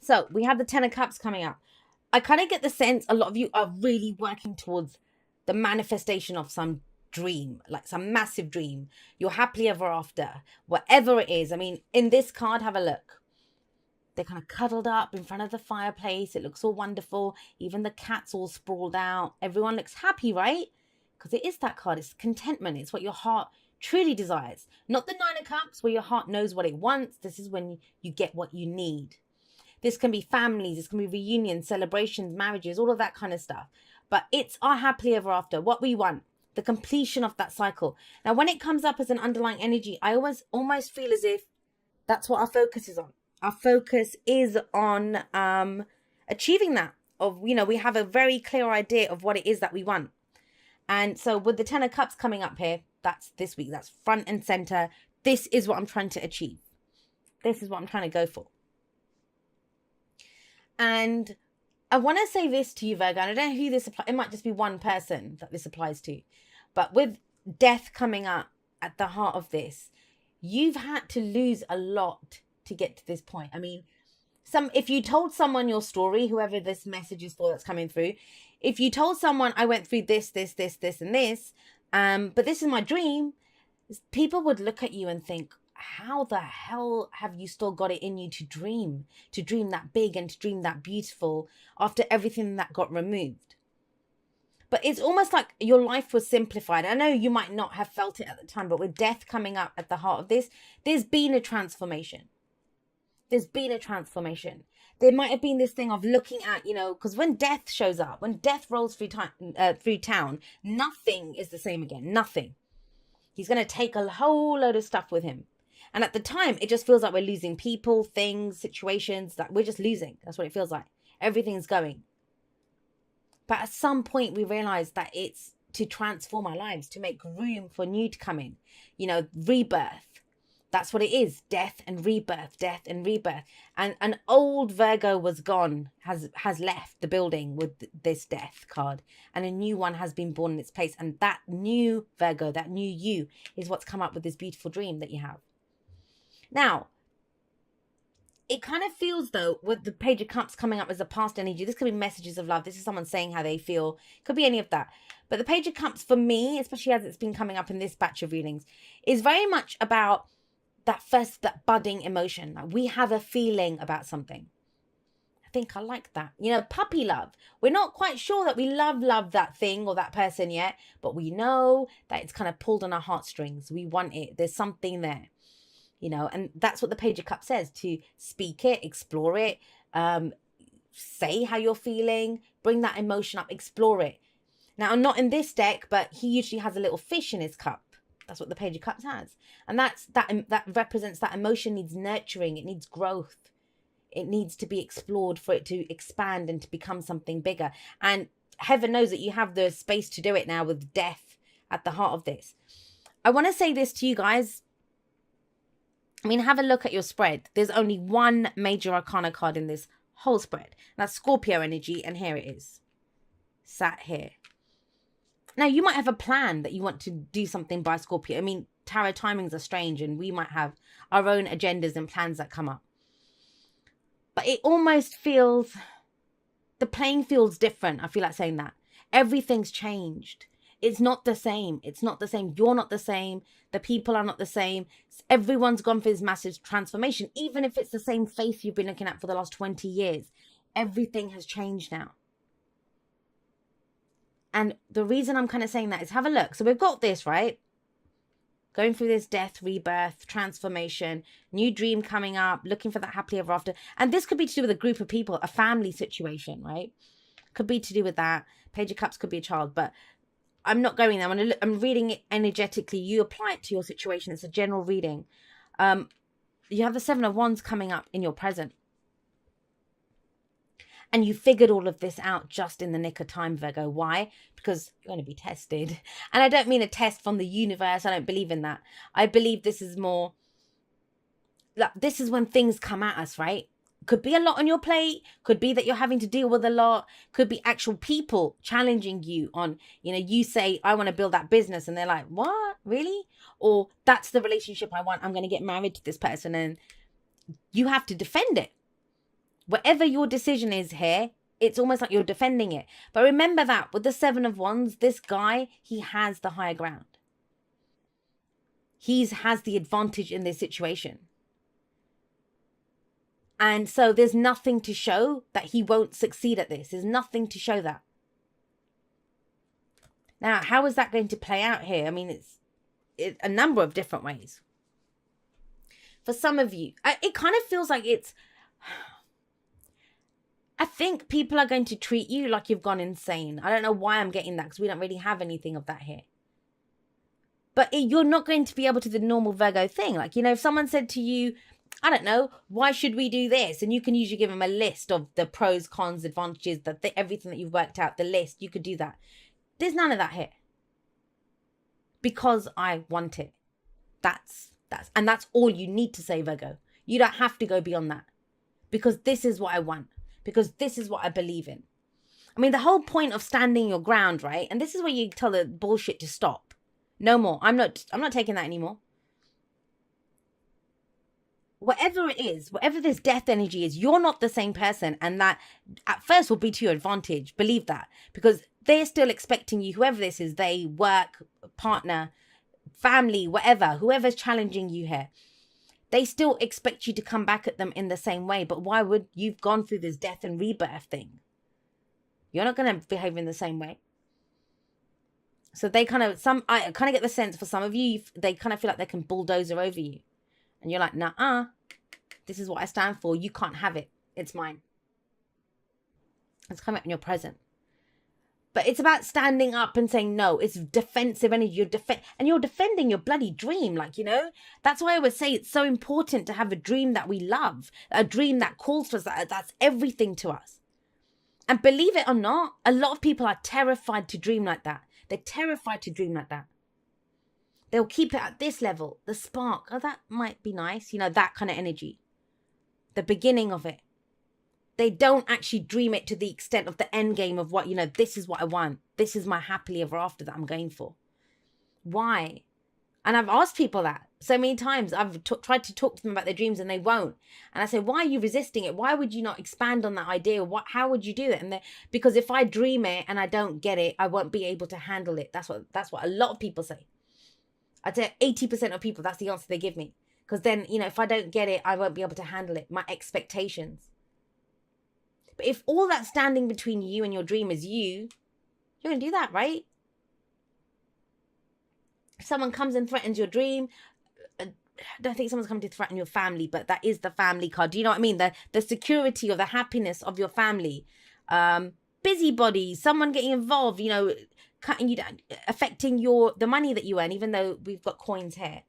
So we have the Ten of Cups coming up. I kind of get the sense a lot of you are really working towards the manifestation of some dream, like some massive dream. You're happily ever after, whatever it is. I mean, in this card, have a look. They're kind of cuddled up in front of the fireplace. It looks all wonderful. Even the cat's all sprawled out. Everyone looks happy, right? Because it is that card. It's contentment. It's what your heart truly desires. Not the Nine of Cups where your heart knows what it wants. This is when you get what you need. This can be families. This can be reunions, celebrations, marriages, all of that kind of stuff. But it's our happily ever after. What we want. The completion of that cycle. Now, when it comes up as an underlying energy, I almost feel as if that's what our focus is on. Our focus is on achieving that. We have a very clear idea of what it is that we want. And so with the Ten of Cups coming up here, that's this week. That's front and center. This is what I'm trying to achieve. This is what I'm trying to go for. And I want to say this to you, Virgo, and I don't know who this applies. It might just be one person that this applies to. But with death coming up at the heart of this, you've had to lose a lot to get to this point. I mean, if you told someone your story, whoever this message is for that's coming through, if you told someone I went through this, and this, but this is my dream, people would look at you and think, how the hell have you still got it in you to dream that big and to dream that beautiful after everything that got removed? But it's almost like your life was simplified. I know you might not have felt it at the time, but with death coming up at the heart of this, there's been a transformation. There's been a transformation. There might have been this thing of looking at, because when death shows up, when death rolls through town, nothing is the same again. Nothing. He's going to take a whole load of stuff with him. And at the time, it just feels like we're losing people, things, situations, that we're just losing. That's what it feels like. Everything's going. But at some point, we realize that it's to transform our lives, to make room for new to come in. Rebirth. That's what it is. Death and rebirth, death and rebirth. And an old Virgo was gone, has left the building with this death card. And a new one has been born in its place. And that new Virgo, that new you, is what's come up with this beautiful dream that you have. Now, it kind of feels, though, with the Page of Cups coming up as a past energy, this could be messages of love. This is someone saying how they feel. Could be any of that. But the Page of Cups, for me, especially as it's been coming up in this batch of readings, is very much about that budding emotion. Like we have a feeling about something. I think I like that. Puppy love. We're not quite sure that we love that thing or that person yet, but we know that it's kind of pulled on our heartstrings. We want it. There's something there. And that's what the Page of Cups says, to speak it, explore it, say how you're feeling, bring that emotion up, explore it. Now, I'm not in this deck, but he usually has a little fish in his cup. That's what the Page of Cups has. And that represents that emotion needs nurturing. It needs growth. It needs to be explored for it to expand and to become something bigger. And heaven knows that you have the space to do it now with death at the heart of this. I want to say this to you guys. I mean, have a look at your spread. There's only one major arcana card in this whole spread. That's Scorpio energy, and here it is. Sat here. Now, you might have a plan that you want to do something by Scorpio. I mean, tarot timings are strange, and we might have our own agendas and plans that come up. But it almost feels, the playing field's different. I feel like saying that. Everything's changed. It's not the same. It's not the same. You're not the same. The people are not the same. Everyone's gone for this massive transformation. Even if it's the same face you've been looking at for the last 20 years. Everything has changed now. And the reason I'm kind of saying that is have a look. So we've got this, right? Going through this death, rebirth, transformation, new dream coming up, looking for that happily ever after. And this could be to do with a group of people, a family situation, right? Could be to do with that. Page of Cups could be a child, but I'm not going there. I'm reading it energetically. You apply it to your situation. It's a general reading. You have the Seven of Wands coming up in your present. And you figured all of this out just in the nick of time, Virgo. Why? Because you're going to be tested. And I don't mean a test from the universe. I don't believe in that. I believe this is more, like, this is when things come at us, right? Could be a lot on your plate. Could be that you're having to deal with a lot. Could be actual people challenging you on, you say, I want to build that business. And they're like, what? Really? Or that's the relationship I want. I'm going to get married to this person. And you have to defend it. Whatever your decision is here, it's almost like you're defending it. But remember that with the Seven of Wands, this guy, he has the higher ground. He has the advantage in this situation. And so there's nothing to show that he won't succeed at this. There's nothing to show that. Now, how is that going to play out here? I mean, it's a number of different ways. For some of you, it kind of feels like I think people are going to treat you like you've gone insane. I don't know why I'm getting that, because we don't really have anything of that here. But you're not going to be able to do the normal Virgo thing. Like, if someone said to you, I don't know, why should we do this? And you can usually give them a list of the pros, cons, advantages, everything that you've worked out, the list. You could do that. There's none of that here. Because I want it. That's all you need to say, Virgo. You don't have to go beyond that. Because this is what I want. Because this is what I believe in. I mean, the whole point of standing your ground, right? And this is where you tell the bullshit to stop. No more. I'm not taking that anymore. Whatever it is, whatever this death energy is, you're not the same person. And that at first will be to your advantage. Believe that. Because they're still expecting you, whoever this is, they, work, partner, family, whatever, whoever's challenging you here, they still expect you to come back at them in the same way. But why would you've gone through this death and rebirth thing? You're not going to behave in the same way. So I kind of get the sense for some of you, they kind of feel like they can bulldozer over you. And you're like, nah, this is what I stand for. You can't have it. It's mine. It's coming up in your present. But it's about standing up and saying, no, it's defensive energy. You're defending your bloody dream. Like, that's why I would say it's so important to have a dream that we love, a dream that calls for us, that's everything to us. And believe it or not, a lot of people are terrified to dream like that. They're terrified to dream like that. They'll keep it at this level, the spark. Oh, that might be nice. That kind of energy. The beginning of it. They don't actually dream it to the extent of the end game of what, this is what I want. This is my happily ever after that I'm going for. Why? And I've asked people that so many times. I've tried to talk to them about their dreams and they won't. And I say, why are you resisting it? Why would you not expand on that idea? How would you do that? And because if I dream it and I don't get it, I won't be able to handle it. That's what a lot of people say. I'd say 80% of people, that's the answer they give me. Because then, if I don't get it, I won't be able to handle it. My expectations. But if all that's standing between you and your dream is you're going to do that, right? If someone comes and threatens your dream, I don't think someone's coming to threaten your family, but that is the family card. Do you know what I mean? The security or the happiness of your family. Busybody, someone getting involved, cutting you down, affecting the money that you earn, even though we've got coins here.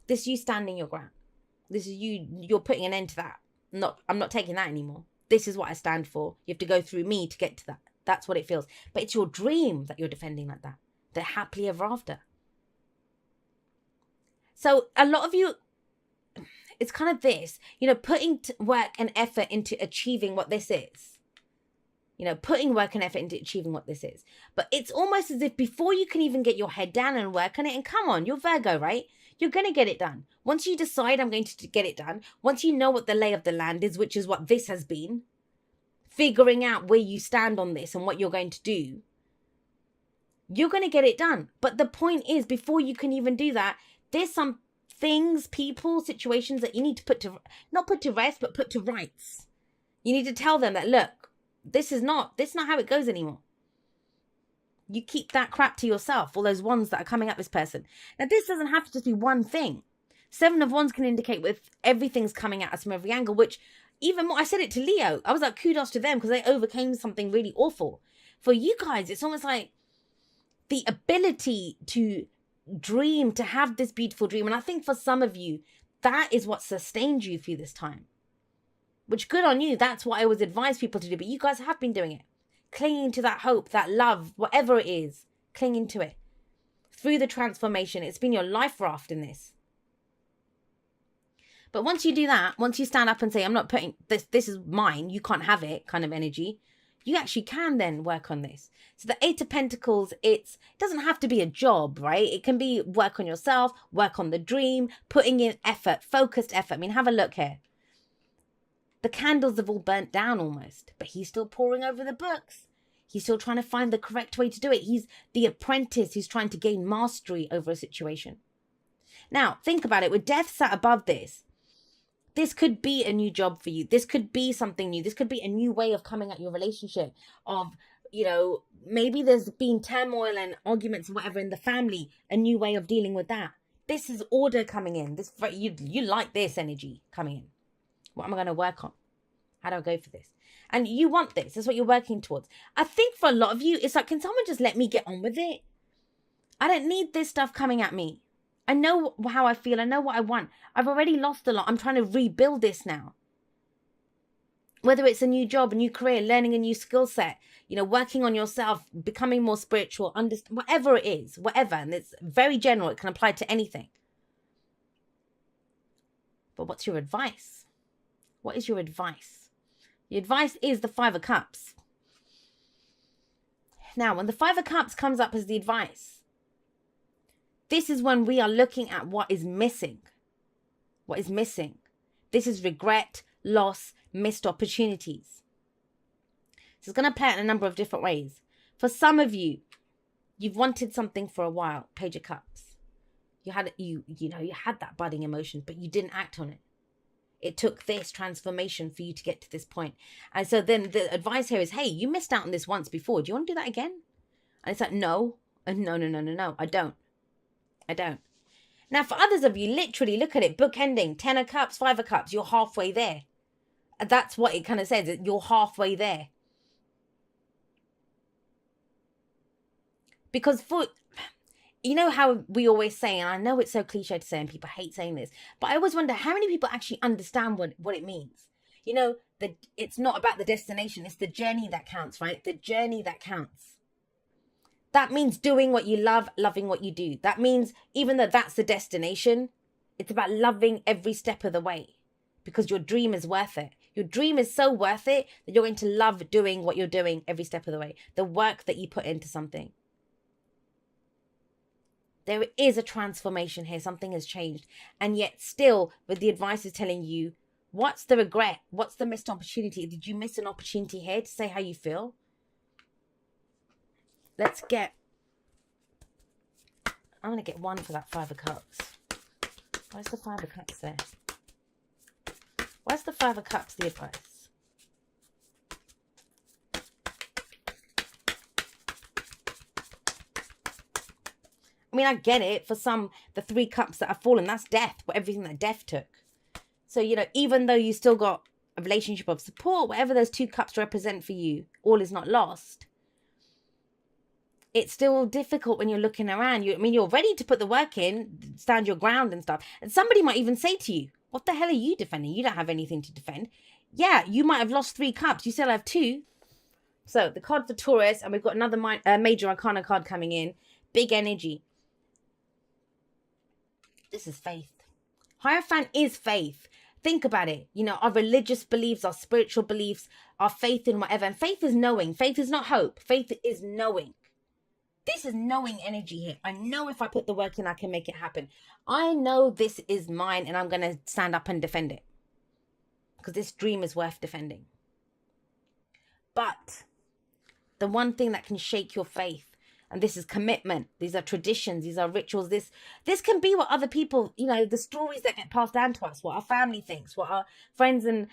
This is you standing your ground. This is you're putting an end to that. I'm not taking that anymore. This is what I stand for. You have to go through me to get to that. That's what it feels. But it's your dream that you're defending like that. The happily ever after. So a lot of you, it's kind of this, putting work and effort into achieving what this is. Putting work and effort into achieving what this is. But it's almost as if before you can even get your head down and work on it, and come on, you're Virgo, right? You're going to get it done. Once you decide I'm going to get it done, once you know what the lay of the land is, which is what this has been, figuring out where you stand on this and what you're going to do, you're going to get it done. But the point is, before you can even do that, there's some things, people, situations that you need to not put to rest, but put to rights. You need to tell them that, look, this is not how it goes anymore. You keep that crap to yourself, all those ones that are coming at this person. Now, this doesn't have to just be one thing. Seven of Wands can indicate with everything's coming at us from every angle, which even more, I said it to Leo. I was like, kudos to them because they overcame something really awful. For you guys, it's almost like the ability to dream, to have this beautiful dream. And I think for some of you, that is what sustained you through this time. Which, good on you. That's what I always advise people to do. But you guys have been doing it. Clinging to that hope, that love, whatever it is. Clinging to it. Through the transformation. It's been your life raft in this. But once you do that, once you stand up and say, I'm not putting this is mine, you can't have it kind of energy, you actually can then work on this. So the Eight of Pentacles, it doesn't have to be a job, right? It can be work on yourself, work on the dream, putting in effort, focused effort. I mean, have a look here. The candles have all burnt down almost, but he's still poring over the books. He's still trying to find the correct way to do it. He's the apprentice who's trying to gain mastery over a situation. Now, think about it. With death sat above this, this could be a new job for you. This could be something new. This could be a new way of coming at your relationship. Of, you know, maybe there's been turmoil and arguments and whatever in the family. A new way of dealing with that. This is order coming in. This you like this energy coming in. What am I going to work on? How do I go for this? And you want this. That's what you're working towards. I think for a lot of you, it's like, can someone just let me get on with it? I don't need this stuff coming at me. I know how I feel. I know what I want. I've already lost a lot. I'm trying to rebuild this now. Whether it's a new job, a new career, learning a new skill set, you know, working on yourself, becoming more spiritual, whatever it is, whatever. And it's very general. It can apply to anything. But what's your advice? What is your advice? The advice is the Five of Cups. Now, when the Five of Cups comes up as the advice, this is when we are looking at what is missing. What is missing? This is regret, loss, missed opportunities. So it's going to play out in a number of different ways. For some of you, you've wanted something for a while. Page of Cups. You had that budding emotion, but you didn't act on it. It took this transformation for you to get to this point. And so then the advice here is, hey, you missed out on this once before. Do you want to do that again? And it's like, no, I don't. Now, for others of you, literally look at it, bookending, 10 of Cups, 5 of Cups, you're halfway there. And that's what it kind of says, you're halfway there. Because you know how we always say, and I know it's so cliche to say and people hate saying this, but I always wonder how many people actually understand what it means. You know, that it's not about the destination, it's the journey that counts, right? The journey that counts. That means doing what you love, loving what you do. That means even though that's the destination, it's about loving every step of the way because your dream is worth it. Your dream is so worth it that you're going to love doing what you're doing every step of the way. The work that you put into something. There is a transformation here. Something has changed. And yet still, with the advice is telling you, what's the regret? What's the missed opportunity? Did you miss an opportunity here to say how you feel? I'm going to get one for that 5 of Cups. Where's the 5 of Cups there? Where's the 5 of Cups, the advice? I mean, I get it. For some, the 3 cups that have fallen, that's death. Everything that death took. So, you know, even though you still got a relationship of support, whatever those 2 cups represent for you, all is not lost. It's still difficult when you're looking around. You're ready to put the work in, stand your ground and stuff. And somebody might even say to you, what the hell are you defending? You don't have anything to defend. Yeah, you might have lost 3 cups. You still have 2. So the card for Taurus, and we've got another major arcana card coming in. Big energy. This is faith. Hierophant is faith. Think about it. You know, our religious beliefs, our spiritual beliefs, our faith in whatever. And faith is knowing. Faith is not hope. Faith is knowing. This is knowing energy here. I know if I put the work in, I can make it happen. I know this is mine and I'm going to stand up and defend it. Because this dream is worth defending. But the one thing that can shake your faith, and this is commitment. These are traditions. These are rituals. This can be what other people, you know, the stories that get passed down to us, what our family thinks, what our friends and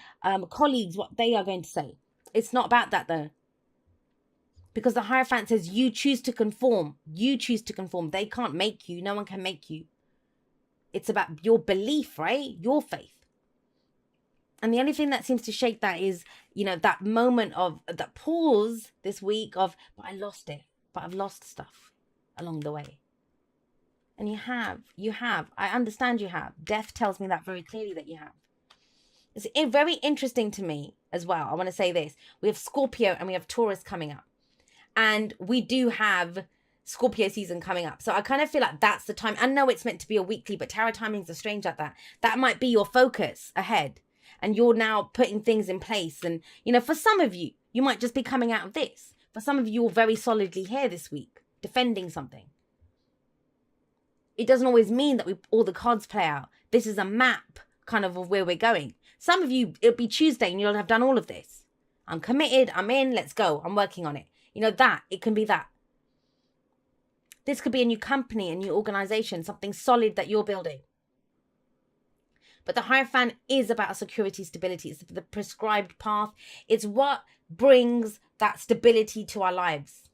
colleagues, what they are going to say. It's not about that though. Because the Hierophant says you choose to conform. You choose to conform. They can't make you. No one can make you. It's about your belief, right? Your faith. And the only thing that seems to shake that is, you know, that moment of that pause this week of, but I lost it. But I've lost stuff along the way. And you have. I understand you have. Death tells me that very clearly that you have. It's very interesting to me as well. I want to say this. We have Scorpio and we have Taurus coming up. And we do have Scorpio season coming up. So I kind of feel like that's the time. I know it's meant to be a weekly, but tarot timings are strange like that. That might be your focus ahead. And you're now putting things in place. And, you know, for some of you, you might just be coming out of this. For some of you, you're very solidly here this week, defending something. It doesn't always mean that all the cards play out. This is a map kind of where we're going. Some of you, it'll be Tuesday and you'll have done all of this. I'm committed, I'm in, let's go, I'm working on it. You know, that, it can be that. This could be a new company, a new organization, something solid that you're building. But the Hierophant is about security, stability. It's the prescribed path. It's what brings that stability to our lives.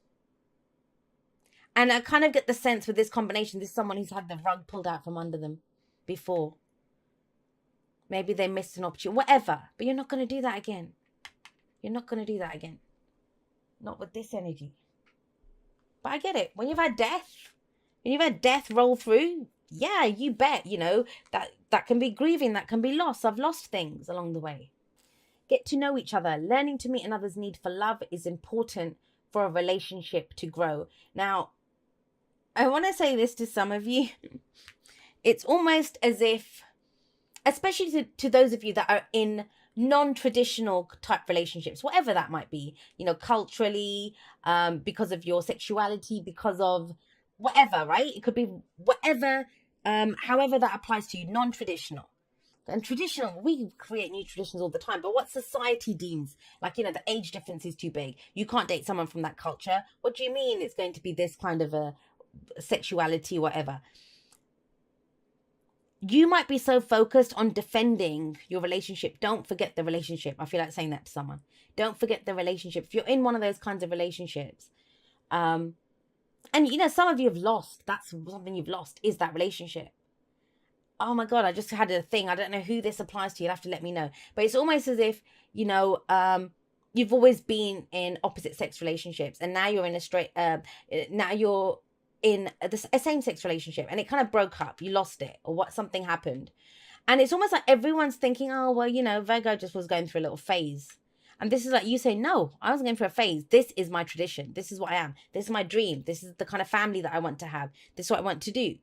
And I kind of get the sense with this combination, this is someone who's had the rug pulled out from under them before. Maybe they missed an opportunity, whatever. But you're not going to do that again. You're not going to do that again. Not with this energy. But I get it. When you've had death roll through, yeah, you bet, you know, that can be grieving, that can be loss. I've lost things along the way. Get to know each other. Learning to meet another's need for love is important for a relationship to grow. Now, I want to say this to some of you. It's almost as if, especially to those of you that are in non-traditional type relationships, whatever that might be, you know, culturally, because of your sexuality, because of whatever, right? It could be whatever, however that applies to you, non-traditional. And traditional, we create new traditions all the time, but what society deems, like, you know, the age difference is too big. You can't date someone from that culture. What do you mean it's going to be this kind of a sexuality, whatever? You might be so focused on defending your relationship. Don't forget the relationship. I feel like saying that to someone. Don't forget the relationship. If you're in one of those kinds of relationships, and, you know, some of you have lost. That's something you've lost, is that relationship. Oh my God, I just had a thing. I don't know who this applies to. You'll have to let me know. But it's almost as if, you know, you've always been in opposite sex relationships, and now you're in now you're in a same-sex relationship, and it kind of broke up. You lost it, or something happened. And it's almost like everyone's thinking, oh, well, you know, Virgo just was going through a little phase. And this is like you say, no, I wasn't going through a phase. This is my tradition. This is what I am. This is my dream. This is the kind of family that I want to have. This is what I want to do.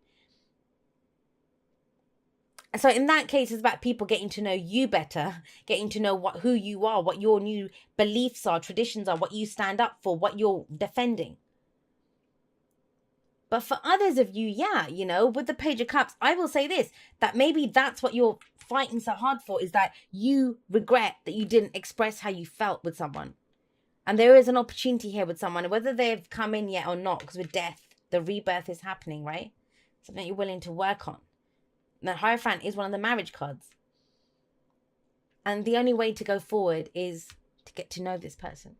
So in that case, it's about people getting to know you better, getting to know who you are, what your new beliefs are, traditions are, what you stand up for, what you're defending. But for others of you, yeah, you know, with the Page of Cups, I will say this, that maybe that's what you're fighting so hard for, is that you regret that you didn't express how you felt with someone. And there is an opportunity here with someone, whether they've come in yet or not, because with death, the rebirth is happening, right? Something you're willing to work on. The Hierophant is one of the marriage cards. And the only way to go forward is to get to know this person.